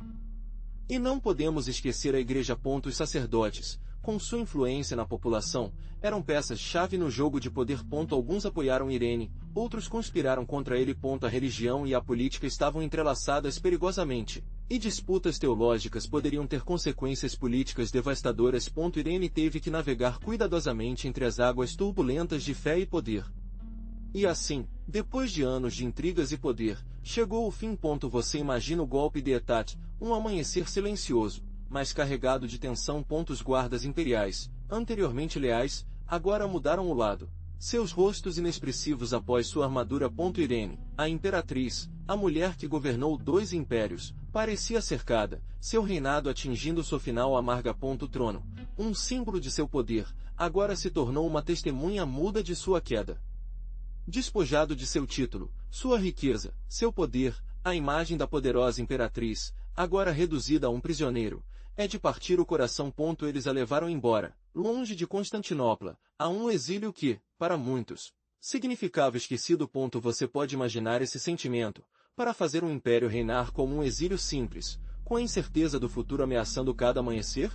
E não podemos esquecer a igreja. Os sacerdotes, com sua influência na população, eram peças-chave no jogo de poder. Alguns apoiaram Irene, outros conspiraram contra ele. A religião e a política estavam entrelaçadas perigosamente, e disputas teológicas poderiam ter consequências políticas devastadoras. Irene teve que navegar cuidadosamente entre as águas turbulentas de fé e poder. E assim, depois de anos de intrigas e poder, chegou o fim. Você imagina o golpe de Etat, um amanhecer silencioso, mas carregado de tensão. Os guardas imperiais, anteriormente leais, agora mudaram o lado, seus rostos inexpressivos após sua armadura. Irene, a imperatriz, a mulher que governou 2 impérios, parecia cercada, seu reinado atingindo seu final amarga. O trono, um símbolo de seu poder, agora se tornou uma testemunha muda de sua queda. Despojado de seu título, sua riqueza, seu poder, a imagem da poderosa imperatriz, agora reduzida a um prisioneiro, é de partir o coração. Eles a levaram embora, longe de Constantinopla, a um exílio que, para muitos, significava esquecido. Você pode imaginar esse sentimento, para fazer um império reinar como um exílio simples, com a incerteza do futuro ameaçando cada amanhecer?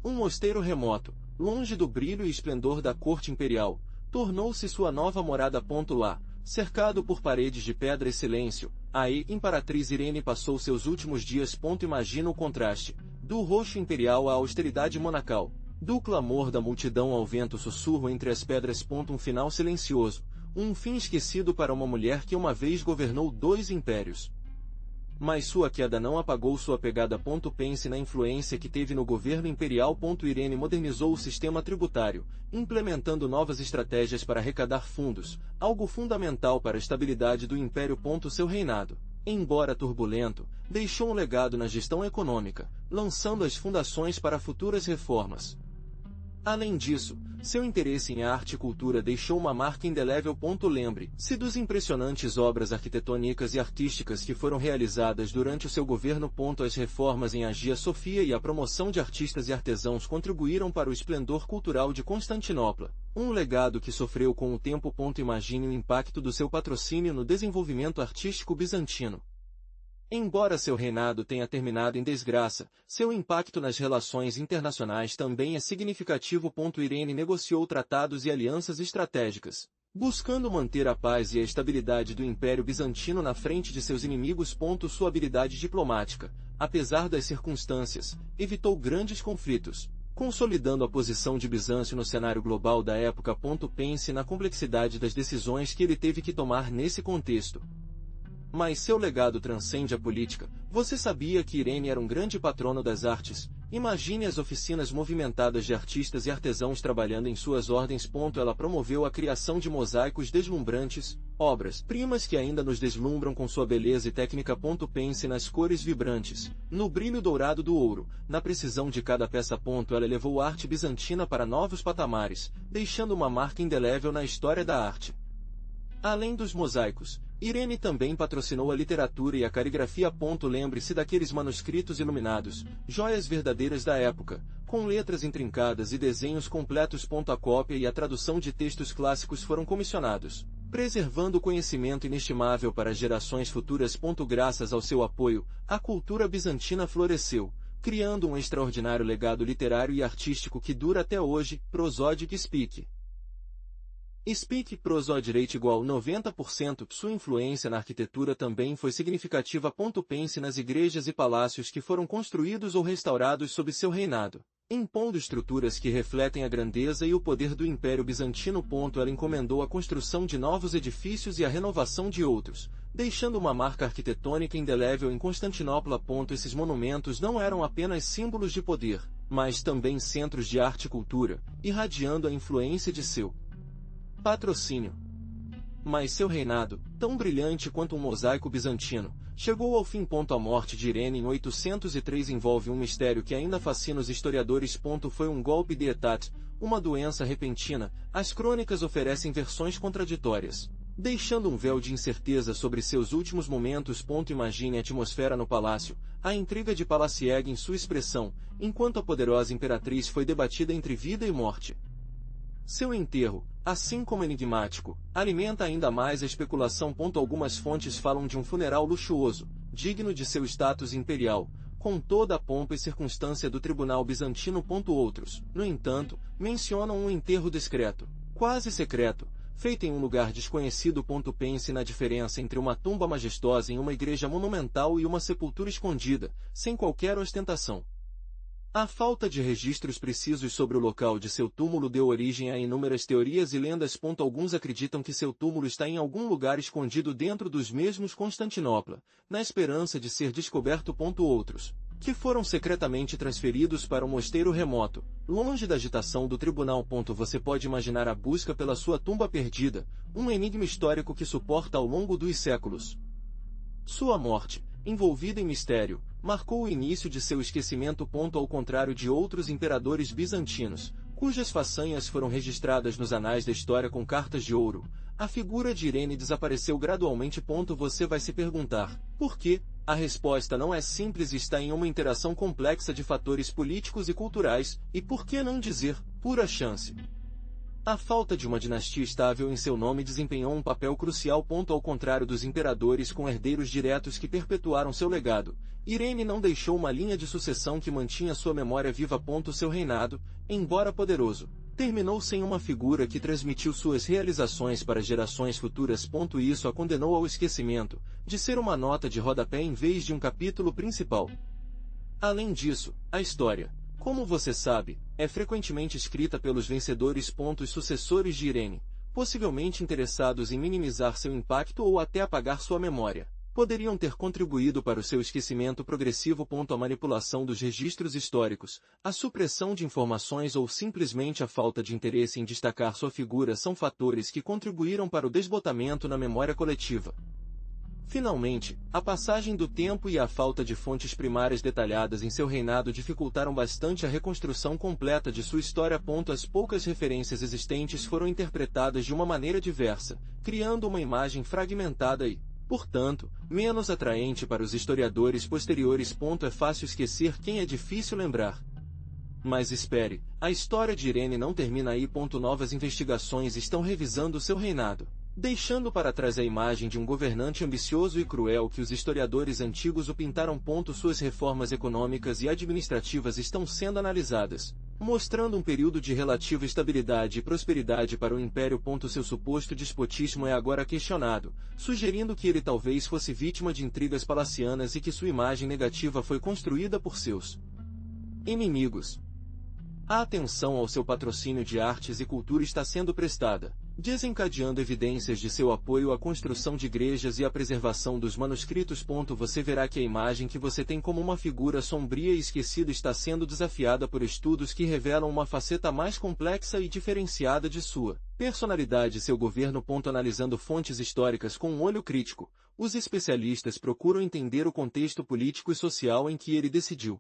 Um mosteiro remoto, longe do brilho e esplendor da corte imperial, tornou-se sua nova morada. Lá, cercado por paredes de pedra e silêncio, a imperatriz Irene passou seus últimos dias. Imagina o contraste, do roxo imperial à austeridade monacal, do clamor da multidão ao vento sussurro entre as pedras. Um final silencioso, um fim esquecido para uma mulher que uma vez governou 2 impérios. Mas sua queda não apagou sua pegada. Pense na influência que teve no governo imperial. Irene modernizou o sistema tributário, implementando novas estratégias para arrecadar fundos, algo fundamental para a estabilidade do império. Seu reinado, embora turbulento, deixou um legado na gestão econômica, lançando as fundações para futuras reformas. Além disso, seu interesse em arte e cultura deixou uma marca indelével. Lembre-se dos impressionantes obras arquitetônicas e artísticas que foram realizadas durante o seu governo. As reformas em Hagia Sofia e a promoção de artistas e artesãos contribuíram para o esplendor cultural de Constantinopla, um legado que sofreu com o tempo. Imagine o impacto do seu patrocínio no desenvolvimento artístico bizantino. Embora seu reinado tenha terminado em desgraça, seu impacto nas relações internacionais também é significativo. Irene negociou tratados e alianças estratégicas, buscando manter a paz e a estabilidade do Império Bizantino na frente de seus inimigos. Sua habilidade diplomática, apesar das circunstâncias, evitou grandes conflitos, consolidando a posição de Bizâncio no cenário global da época. Pense na complexidade das decisões que ele teve que tomar nesse contexto. Mas seu legado transcende a política. Você sabia que Irene era um grande patrono das artes? Imagine as oficinas movimentadas de artistas e artesãos trabalhando em suas ordens. Ela promoveu a criação de mosaicos deslumbrantes, obras-primas que ainda nos deslumbram com sua beleza e técnica. Pense nas cores vibrantes, no brilho dourado do ouro, na precisão de cada peça. Ela elevou a arte bizantina para novos patamares, deixando uma marca indelével na história da arte. Além dos mosaicos, Irene também patrocinou a literatura e a caligrafia. Lembre-se daqueles manuscritos iluminados, joias verdadeiras da época, com letras intrincadas e desenhos completos. A cópia e a tradução de textos clássicos foram comissionados, preservando conhecimento inestimável para gerações futuras. Graças ao seu apoio, a cultura bizantina floresceu, criando um extraordinário legado literário e artístico que dura até hoje. Prosodic Speak. Speak Prosodic Rate igual 90%. Sua influência na arquitetura também foi significativa. Pense nas igrejas e palácios que foram construídos ou restaurados sob seu reinado, impondo estruturas que refletem a grandeza e o poder do Império Bizantino. Ela encomendou a construção de novos edifícios e a renovação de outros, deixando uma marca arquitetônica indelével em Constantinopla. Esses monumentos não eram apenas símbolos de poder, mas também centros de arte e cultura, irradiando a influência de seu patrocínio. Mas seu reinado, tão brilhante quanto um mosaico bizantino, chegou ao fim. A morte de Irene em 803 envolve um mistério que ainda fascina os historiadores. Foi um golpe de etat, uma doença repentina. As crônicas oferecem versões contraditórias, deixando um véu de incerteza sobre seus últimos momentos. Imagine a atmosfera no palácio, a intriga de Palacieg em sua expressão, enquanto a poderosa imperatriz foi debatida entre vida e morte. Seu enterro, assim como enigmático, alimenta ainda mais a especulação. Algumas fontes falam de um funeral luxuoso, digno de seu status imperial, com toda a pompa e circunstância do tribunal bizantino. Outros, no entanto, mencionam um enterro discreto, quase secreto, feito em um lugar desconhecido. Pense na diferença entre uma tumba majestosa em uma igreja monumental e uma sepultura escondida, sem qualquer ostentação. A falta de registros precisos sobre o local de seu túmulo deu origem a inúmeras teorias e lendas. Alguns acreditam que seu túmulo está em algum lugar escondido dentro dos mesmos Constantinopla, na esperança de ser descoberto. Outros, que foram secretamente transferidos para um mosteiro remoto, longe da agitação do tribunal. Você pode imaginar a busca pela sua tumba perdida, um enigma histórico que suporta ao longo dos séculos. Sua morte, envolvida em mistério, marcou o início de seu esquecimento. Ao contrário de outros imperadores bizantinos, cujas façanhas foram registradas nos anais da história com cartas de ouro, a figura de Irene desapareceu gradualmente. Você vai se perguntar, por quê? A resposta não é simples e está em uma interação complexa de fatores políticos e culturais, e por que não dizer, pura chance. A falta de uma dinastia estável em seu nome desempenhou um papel crucial. Ao contrário dos imperadores com herdeiros diretos que perpetuaram seu legado, Irene não deixou uma linha de sucessão que mantinha sua memória viva. Seu reinado, embora poderoso, terminou sem uma figura que transmitiu suas realizações para gerações futuras. Isso a condenou ao esquecimento, de ser uma nota de rodapé em vez de um capítulo principal. Além disso, a história, como você sabe, é frequentemente escrita pelos vencedores. Os sucessores de Irene, possivelmente interessados em minimizar seu impacto ou até apagar sua memória, poderiam ter contribuído para o seu esquecimento progressivo. A manipulação dos registros históricos, a supressão de informações ou simplesmente a falta de interesse em destacar sua figura são fatores que contribuíram para o desbotamento na memória coletiva. Finalmente, a passagem do tempo e a falta de fontes primárias detalhadas em seu reinado dificultaram bastante a reconstrução completa de sua história. As poucas referências existentes foram interpretadas de uma maneira diversa, criando uma imagem fragmentada e, portanto, menos atraente para os historiadores posteriores. É fácil esquecer quem é difícil lembrar. Mas espere, a história de Irene não termina aí. Novas investigações estão revisando seu reinado, deixando para trás a imagem de um governante ambicioso e cruel que os historiadores antigos o pintaram. Suas reformas econômicas e administrativas estão sendo analisadas, mostrando um período de relativa estabilidade e prosperidade para o império. Seu suposto despotismo é agora questionado, sugerindo que ele talvez fosse vítima de intrigas palacianas e que sua imagem negativa foi construída por seus inimigos. A atenção ao seu patrocínio de artes e cultura está sendo prestada, desencadeando evidências de seu apoio à construção de igrejas e à preservação dos manuscritos. Você verá que a imagem que você tem como uma figura sombria e esquecida está sendo desafiada por estudos que revelam uma faceta mais complexa e diferenciada de sua personalidade e seu governo. Analisando fontes históricas com um olho crítico, os especialistas procuram entender o contexto político e social em que ele decidiu.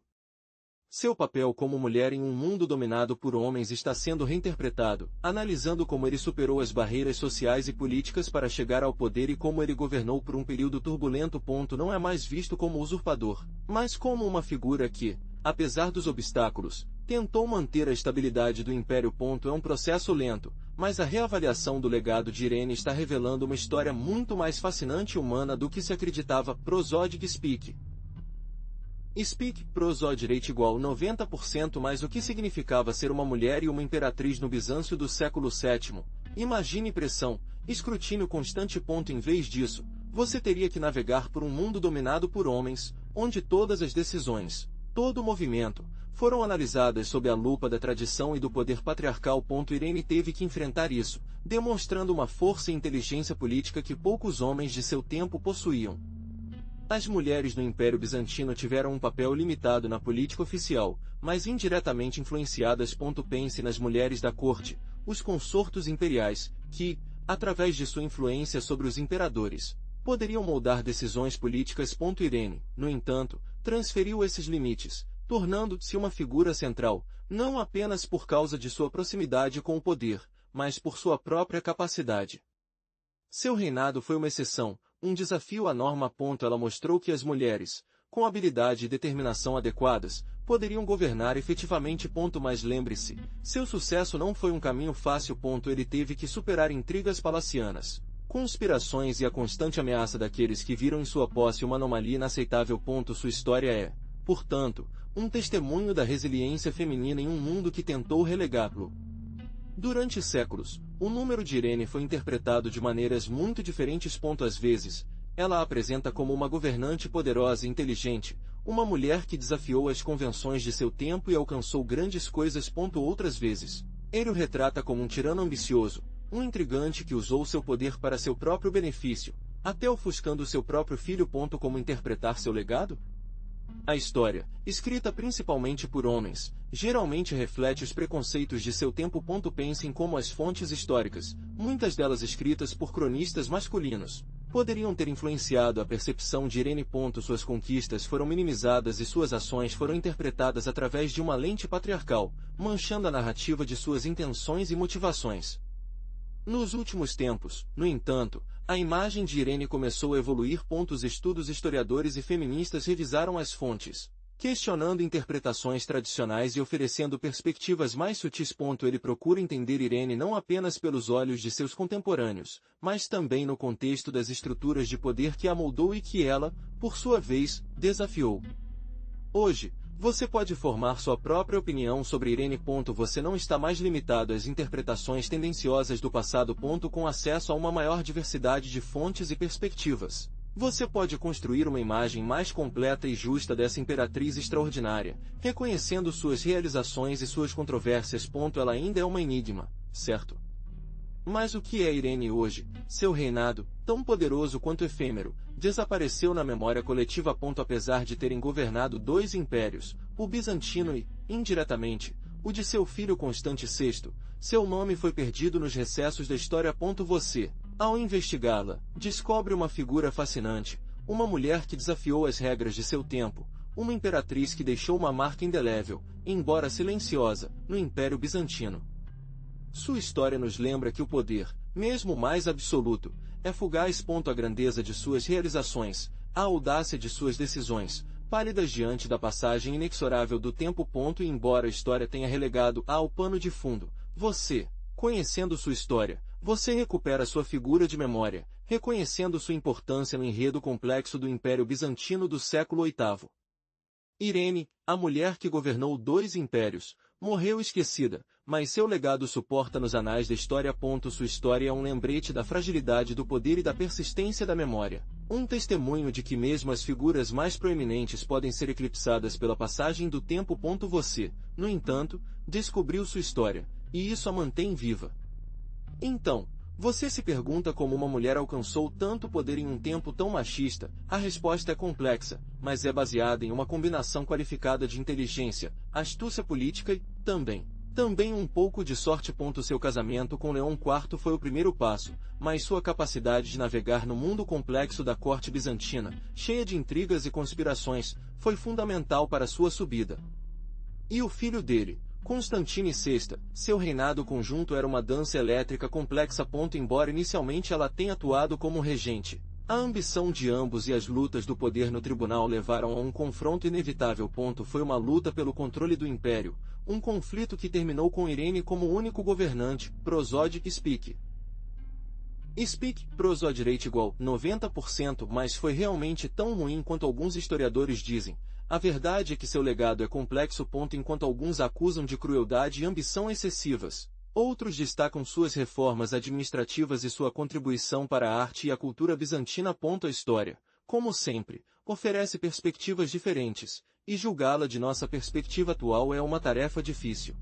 Seu papel como mulher em um mundo dominado por homens está sendo reinterpretado, analisando como ele superou as barreiras sociais e políticas para chegar ao poder e como ele governou por um período turbulento. Não é mais visto como usurpador, mas como uma figura que, apesar dos obstáculos, tentou manter a estabilidade do império. É um processo lento, mas a reavaliação do legado de Irene está revelando uma história muito mais fascinante e humana do que se acreditava. Prosodic Speak. Speak, prosodic igual 90% mais o que significava ser uma mulher e uma imperatriz no Bizâncio do século VII. Imagine pressão, escrutínio constante. Em vez disso, você teria que navegar por um mundo dominado por homens, onde todas as decisões, todo o movimento, foram analisadas sob a lupa da tradição e do poder patriarcal. Irene teve que enfrentar isso, demonstrando uma força e inteligência política que poucos homens de seu tempo possuíam. As mulheres no Império Bizantino tiveram um papel limitado na política oficial, mas indiretamente influenciadas. Pense nas mulheres da corte, os consortos imperiais, que, através de sua influência sobre os imperadores, poderiam moldar decisões políticas. Irene, no entanto, transferiu esses limites, tornando-se uma figura central, não apenas por causa de sua proximidade com o poder, mas por sua própria capacidade. Seu reinado foi uma exceção, um desafio à norma. Ela mostrou que as mulheres, com habilidade e determinação adequadas, poderiam governar efetivamente. Mas lembre-se, seu sucesso não foi um caminho fácil. Ele teve que superar intrigas palacianas, conspirações e a constante ameaça daqueles que viram em sua posse uma anomalia inaceitável. Sua história é, portanto, um testemunho da resiliência feminina em um mundo que tentou relegá-lo. Durante séculos, o número de Irene foi interpretado de maneiras muito diferentes. Às vezes, ela a apresenta como uma governante poderosa e inteligente, uma mulher que desafiou as convenções de seu tempo e alcançou grandes coisas. Outras vezes, ele o retrata como um tirano ambicioso, um intrigante que usou seu poder para seu próprio benefício, até ofuscando seu próprio filho. Como interpretar seu legado? A história, escrita principalmente por homens, geralmente reflete os preconceitos de seu tempo. Pense em como as fontes históricas, muitas delas escritas por cronistas masculinos, poderiam ter influenciado a percepção de Irene. Suas conquistas foram minimizadas e suas ações foram interpretadas através de uma lente patriarcal, manchando a narrativa de suas intenções e motivações. Nos últimos tempos, no entanto, a imagem de Irene começou a evoluir. Estudos historiadores e feministas revisaram as fontes, questionando interpretações tradicionais e oferecendo perspectivas mais sutis. Ele procura entender Irene não apenas pelos olhos de seus contemporâneos, mas também no contexto das estruturas de poder que a moldou e que ela, por sua vez, desafiou. Hoje, você pode formar sua própria opinião sobre Irene. Você não está mais limitado às interpretações tendenciosas do passado. Com acesso a uma maior diversidade de fontes e perspectivas, você pode construir uma imagem mais completa e justa dessa imperatriz extraordinária, reconhecendo suas realizações e suas controvérsias. Ela ainda é uma enigma, certo? Mas o que é Irene hoje? Seu reinado, tão poderoso quanto efêmero, desapareceu na memória coletiva. Apesar de terem governado dois impérios, o bizantino e, indiretamente, o de seu filho Constante VI, seu nome foi perdido nos recessos da história. Você, ao investigá-la, descobre uma figura fascinante, uma mulher que desafiou as regras de seu tempo, uma imperatriz que deixou uma marca indelével, embora silenciosa, no Império Bizantino. Sua história nos lembra que o poder, mesmo o mais absoluto, é fugaz. A grandeza de suas realizações, a audácia de suas decisões, pálidas diante da passagem inexorável do tempo. E embora a história tenha relegado ao pano de fundo, você, conhecendo sua história, você recupera sua figura de memória, reconhecendo sua importância no enredo complexo do Império Bizantino do século VIII. Irene, a mulher que governou dois impérios, morreu esquecida, mas seu legado suporta nos anais da história. Sua história é um lembrete da fragilidade do poder e da persistência da memória, um testemunho de que mesmo as figuras mais proeminentes podem ser eclipsadas pela passagem do tempo. Você, no entanto, descobriu sua história, e isso a mantém viva. Então, você se pergunta como uma mulher alcançou tanto poder em um tempo tão machista? A resposta é complexa, mas é baseada em uma combinação qualificada de inteligência, astúcia política e, também um pouco de sorte. Seu casamento com Leão IV foi o primeiro passo, mas sua capacidade de navegar no mundo complexo da corte bizantina, cheia de intrigas e conspirações, foi fundamental para sua subida. E o filho dele, Constantine VI, seu reinado conjunto era uma dança elétrica complexa. Embora inicialmente ela tenha atuado como regente, a ambição de ambos e as lutas do poder no tribunal levaram a um confronto inevitável. Foi uma luta pelo controle do império, um conflito que terminou com Irene como único governante, prosodic speak. Speak, prosodrate igual 90%, mas foi realmente tão ruim quanto alguns historiadores dizem. A verdade é que seu legado é complexo. Enquanto alguns acusam de crueldade e ambição excessivas, outros destacam suas reformas administrativas e sua contribuição para a arte e a cultura bizantina. A história, como sempre, oferece perspectivas diferentes, e julgá-la de nossa perspectiva atual é uma tarefa difícil.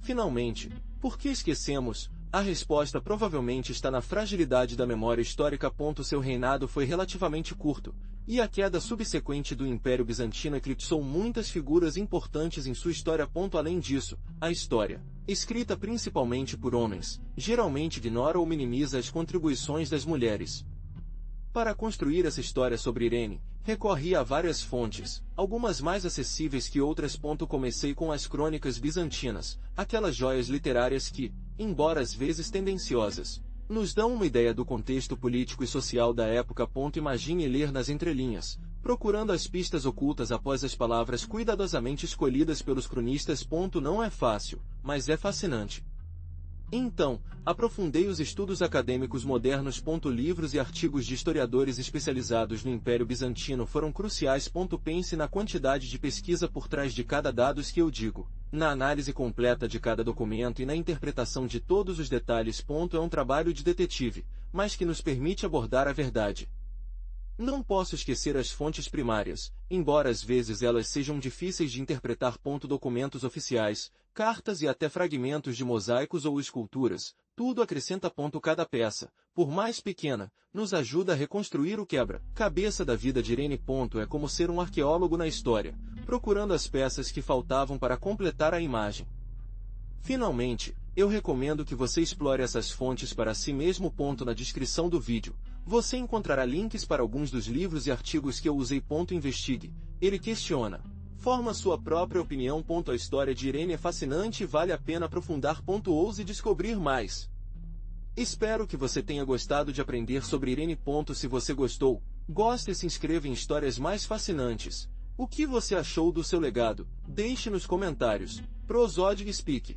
Finalmente, por que esquecemos? A resposta provavelmente está na fragilidade da memória histórica. Seu reinado foi relativamente curto, e a queda subsequente do Império Bizantino eclipsou muitas figuras importantes em sua história. Além disso, a história, escrita principalmente por homens, geralmente ignora ou minimiza as contribuições das mulheres. Para construir essa história sobre Irene, recorri a várias fontes, algumas mais acessíveis que outras. Comecei com as crônicas bizantinas, aquelas joias literárias que, embora às vezes tendenciosas, nos dão uma ideia do contexto político e social da época. Imagine ler nas entrelinhas, procurando as pistas ocultas após as palavras cuidadosamente escolhidas pelos cronistas. Não é fácil, mas é fascinante. Então, aprofundei os estudos acadêmicos modernos. Livros e artigos de historiadores especializados no Império Bizantino foram cruciais. Pense na quantidade de pesquisa por trás de cada dado que eu digo, na análise completa de cada documento e na interpretação de todos os detalhes. É um trabalho de detetive, mas que nos permite abordar a verdade. Não posso esquecer as fontes primárias, embora às vezes elas sejam difíceis de interpretar. Documentos oficiais, cartas e até fragmentos de mosaicos ou esculturas, tudo acrescenta. Cada peça, por mais pequena, nos ajuda a reconstruir o quebra-cabeça da vida de Irene. É como ser um arqueólogo na história, procurando as peças que faltavam para completar a imagem. Finalmente, eu recomendo que você explore essas fontes para si mesmo. Na descrição do vídeo, você encontrará links para alguns dos livros e artigos que eu usei. Investigue, ele questiona, forma sua própria opinião. A história de Irene é fascinante e vale a pena aprofundar. Ouse descobrir mais. Espero que você tenha gostado de aprender sobre Irene. Se você gostou, goste e se inscreva em histórias mais fascinantes. O que você achou do seu legado? Deixe nos comentários. Prosodic Speak.